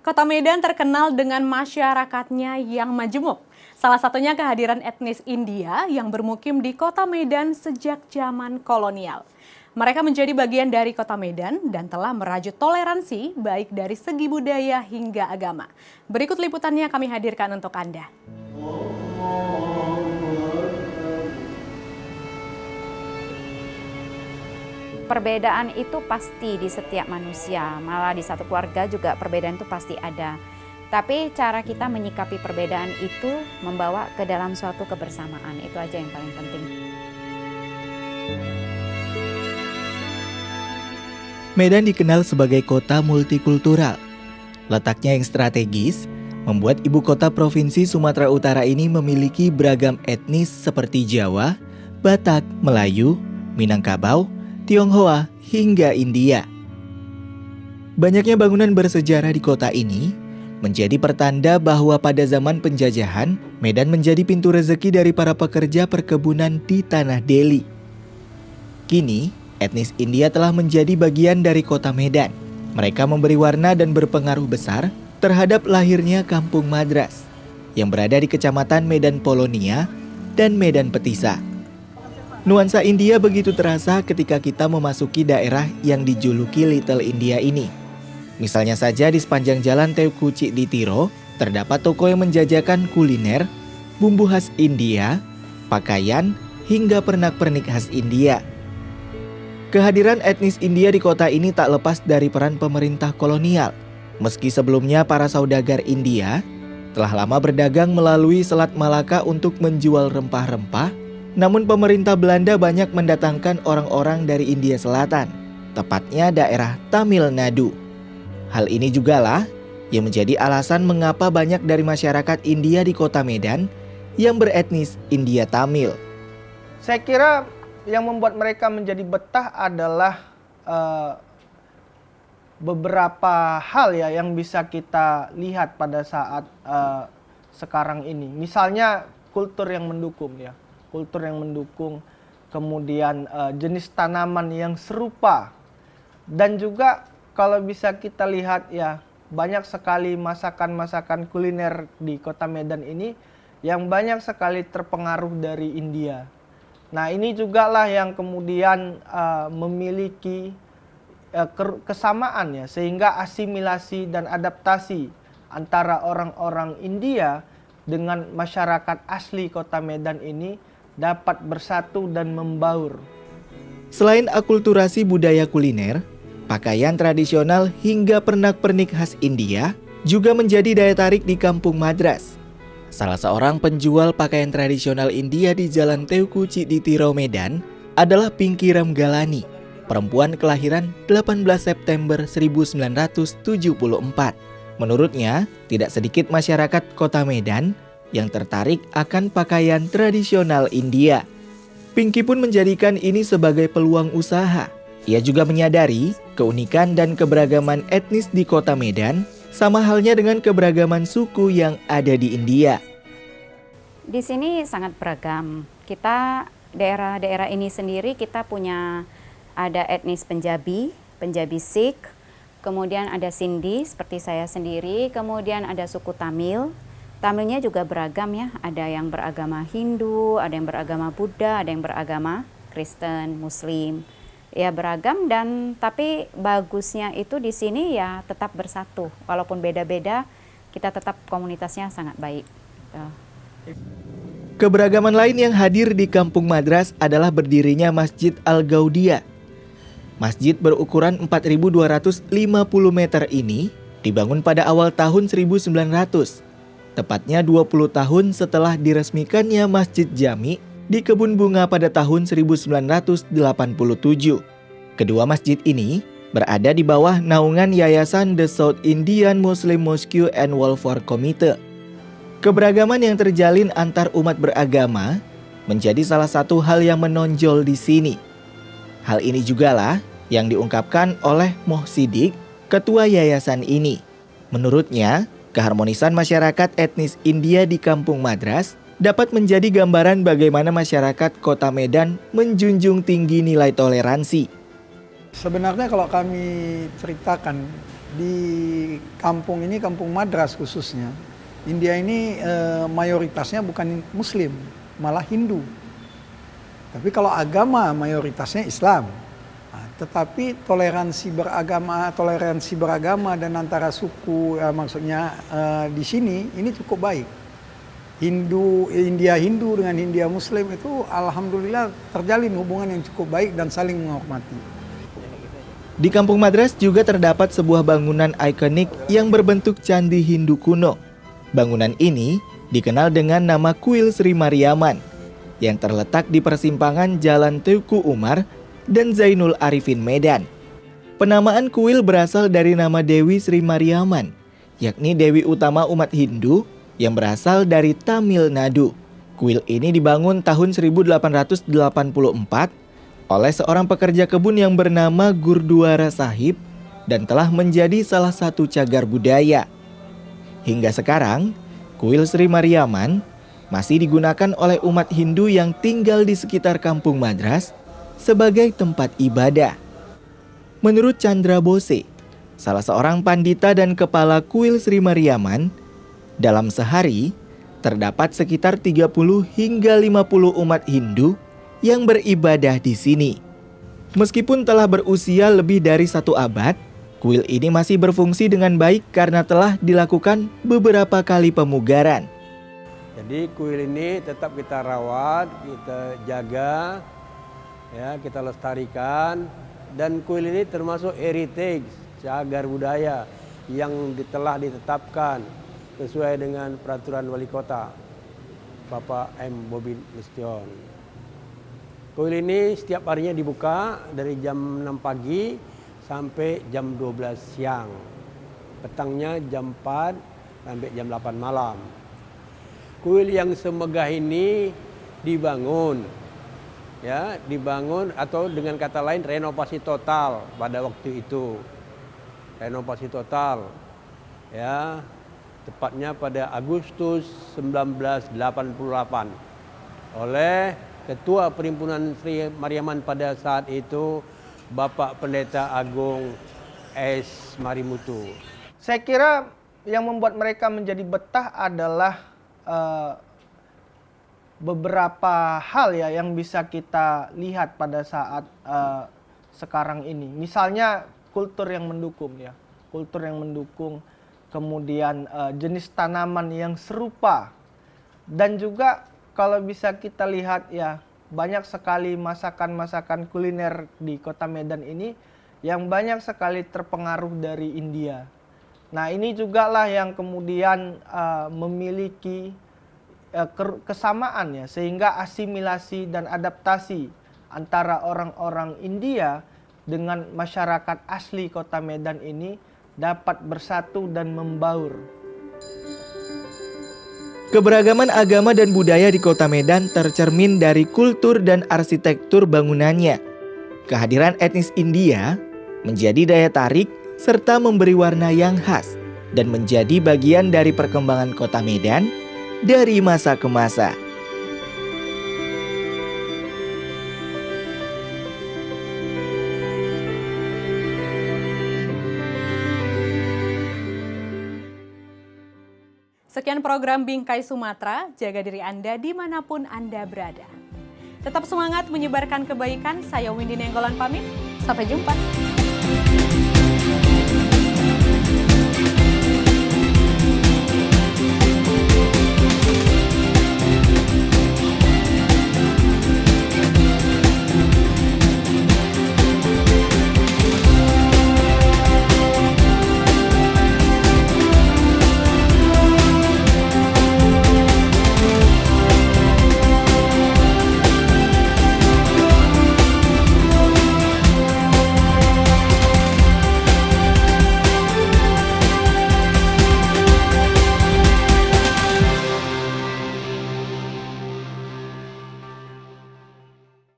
Kota Medan terkenal dengan masyarakatnya yang majemuk. Salah satunya kehadiran etnis India yang bermukim di Kota Medan sejak zaman kolonial. Mereka menjadi bagian dari Kota Medan dan telah merajut toleransi baik dari segi budaya hingga agama. Berikut liputannya kami hadirkan untuk Anda. Perbedaan itu pasti di setiap manusia, malah di satu keluarga juga perbedaan itu pasti ada. Tapi cara kita menyikapi perbedaan itu membawa ke dalam suatu kebersamaan, itu aja yang paling penting. Medan dikenal sebagai kota multikultural. Letaknya yang strategis membuat ibu kota provinsi Sumatera Utara ini memiliki beragam etnis seperti Jawa, Batak, Melayu, Minangkabau, Tionghoa, hingga India. Banyaknya bangunan bersejarah di kota ini menjadi pertanda bahwa pada zaman penjajahan, Medan menjadi pintu rezeki dari para pekerja perkebunan di Tanah Deli. Kini, etnis India telah menjadi bagian dari kota Medan. Mereka memberi warna dan berpengaruh besar terhadap lahirnya Kampung Madras yang berada di Kecamatan Medan Polonia dan Medan Petisa. Nuansa India begitu terasa ketika kita memasuki daerah yang dijuluki Little India ini. Misalnya saja di sepanjang jalan Teuku di Tiro, terdapat toko yang menjajakan kuliner, bumbu khas India, pakaian, hingga pernak-pernik khas India. Kehadiran etnis India di kota ini tak lepas dari peran pemerintah kolonial. Meski sebelumnya para saudagar India telah lama berdagang melalui Selat Malaka untuk menjual rempah-rempah, namun pemerintah Belanda banyak mendatangkan orang-orang dari India Selatan, tepatnya daerah Tamil Nadu. Hal ini jugalah yang menjadi alasan mengapa banyak dari masyarakat India di kota Medan yang beretnis India Tamil. Saya kira yang membuat mereka menjadi betah adalah beberapa hal ya yang bisa kita lihat pada saat sekarang ini. Misalnya kultur yang mendukung ya. Kultur yang mendukung, kemudian jenis tanaman yang serupa. Dan juga kalau bisa kita lihat ya, banyak sekali masakan-masakan kuliner di kota Medan ini yang banyak sekali terpengaruh dari India. Nah, ini juga lah yang kemudian memiliki kesamaan ya, sehingga asimilasi dan adaptasi antara orang-orang India dengan masyarakat asli kota Medan ini dapat bersatu dan membaur. Selain akulturasi budaya kuliner, pakaian tradisional hingga pernak-pernik khas India juga menjadi daya tarik di Kampung Madras. Salah seorang penjual pakaian tradisional India di Jalan Teuku di Tiro Medan adalah Pinky Ramgalani, perempuan kelahiran 18 September 1974. Menurutnya, tidak sedikit masyarakat kota Medan yang tertarik akan pakaian tradisional India. Pinky pun menjadikan ini sebagai peluang usaha. Ia juga menyadari keunikan dan keberagaman etnis di kota Medan, sama halnya dengan keberagaman suku yang ada di India. Di sini sangat beragam. Kita daerah-daerah ini sendiri kita punya ada etnis Punjabi, Punjabi Sikh, kemudian ada Sindhi seperti saya sendiri, kemudian ada suku Tamil. Tamilnya juga beragam ya, ada yang beragama Hindu, ada yang beragama Buddha, ada yang beragama Kristen, Muslim. Ya beragam dan tapi bagusnya itu di sini ya tetap bersatu. Walaupun beda-beda, kita tetap komunitasnya sangat baik. Keberagaman lain yang hadir di Kampung Madras adalah berdirinya Masjid Al-Gaudiya. Masjid berukuran 4.250 meter ini dibangun pada awal tahun 1900. Tepatnya 20 tahun setelah diresmikannya Masjid Jami di Kebun Bunga pada tahun 1987. Kedua masjid ini berada di bawah naungan Yayasan The South Indian Muslim Mosque and Welfare Committee. Keberagaman yang terjalin antar umat beragama menjadi salah satu hal yang menonjol di sini. Hal ini jugalah yang diungkapkan oleh Moh Sidik, ketua yayasan ini. Menurutnya, keharmonisan masyarakat etnis India di Kampung Madras dapat menjadi gambaran bagaimana masyarakat kota Medan menjunjung tinggi nilai toleransi. Sebenarnya kalau kami ceritakan di kampung ini, kampung Madras khususnya, India ini mayoritasnya bukan Muslim, malah Hindu. Tapi kalau agama mayoritasnya Islam. Nah, tetapi toleransi beragama dan antara suku, maksudnya di sini ini cukup baik. India Hindu dengan India Muslim itu alhamdulillah terjalin hubungan yang cukup baik dan saling menghormati. Di Kampung Madras juga terdapat sebuah bangunan ikonik yang berbentuk candi Hindu kuno. Bangunan ini dikenal dengan nama Kuil Sri Mariaman yang terletak di persimpangan Jalan Teuku Umar dan Zainul Arifin Medan. Penamaan kuil berasal dari nama Dewi Sri Mariaman, yakni Dewi utama umat Hindu yang berasal dari Tamil Nadu. Kuil ini dibangun tahun 1884 oleh seorang pekerja kebun yang bernama Gurdwara Sahib dan telah menjadi salah satu cagar budaya. Hingga sekarang, Kuil Sri Mariaman masih digunakan oleh umat Hindu yang tinggal di sekitar Kampung Madras sebagai tempat ibadah. Menurut Chandra Bose, salah seorang pandita dan kepala Kuil Sri Mariaman, dalam sehari terdapat sekitar 30 hingga 50 umat Hindu yang beribadah di sini. Meskipun telah berusia lebih dari 1 abad, kuil ini masih berfungsi dengan baik karena telah dilakukan beberapa kali pemugaran. Jadi kuil ini tetap kita rawat, kita jaga, ya, kita lestarikan, dan kuil ini termasuk heritage, cagar budaya yang telah ditetapkan sesuai dengan peraturan wali kota Bapak M. Bobi Nasution. Kuil ini setiap harinya dibuka dari jam 6 pagi sampai jam 12 siang. Petangnya jam 4 sampai jam 8 malam. Kuil yang semegah ini dibangun, ya, dibangun atau dengan kata lain renovasi total pada waktu itu. Renovasi total, ya, tepatnya pada Agustus 1988 oleh Ketua Perhimpunan Sri Mariaman pada saat itu, Bapak Pendeta Agung S. Marimutu. Saya kira yang membuat mereka menjadi betah adalah beberapa hal ya yang bisa kita lihat pada saat sekarang ini. Misalnya kultur yang mendukung ya, kultur yang mendukung. Kemudian jenis tanaman yang serupa, dan juga kalau bisa kita lihat ya, banyak sekali masakan-masakan kuliner di kota Medan ini yang banyak sekali terpengaruh dari India. Nah, ini juga lah yang kemudian memiliki kesamaan ya, sehingga asimilasi dan adaptasi antara orang-orang India dengan masyarakat asli kota Medan ini dapat bersatu dan membaur. Keberagaman agama dan budaya di Kota Medan tercermin dari kultur dan arsitektur bangunannya. Kehadiran etnis India menjadi daya tarik serta memberi warna yang khas dan menjadi bagian dari perkembangan Kota Medan dari masa ke masa. Sekian program Bingkai Sumatera, jaga diri Anda dimanapun Anda berada. Tetap semangat menyebarkan kebaikan, saya Windy Nenggolan pamit, sampai jumpa.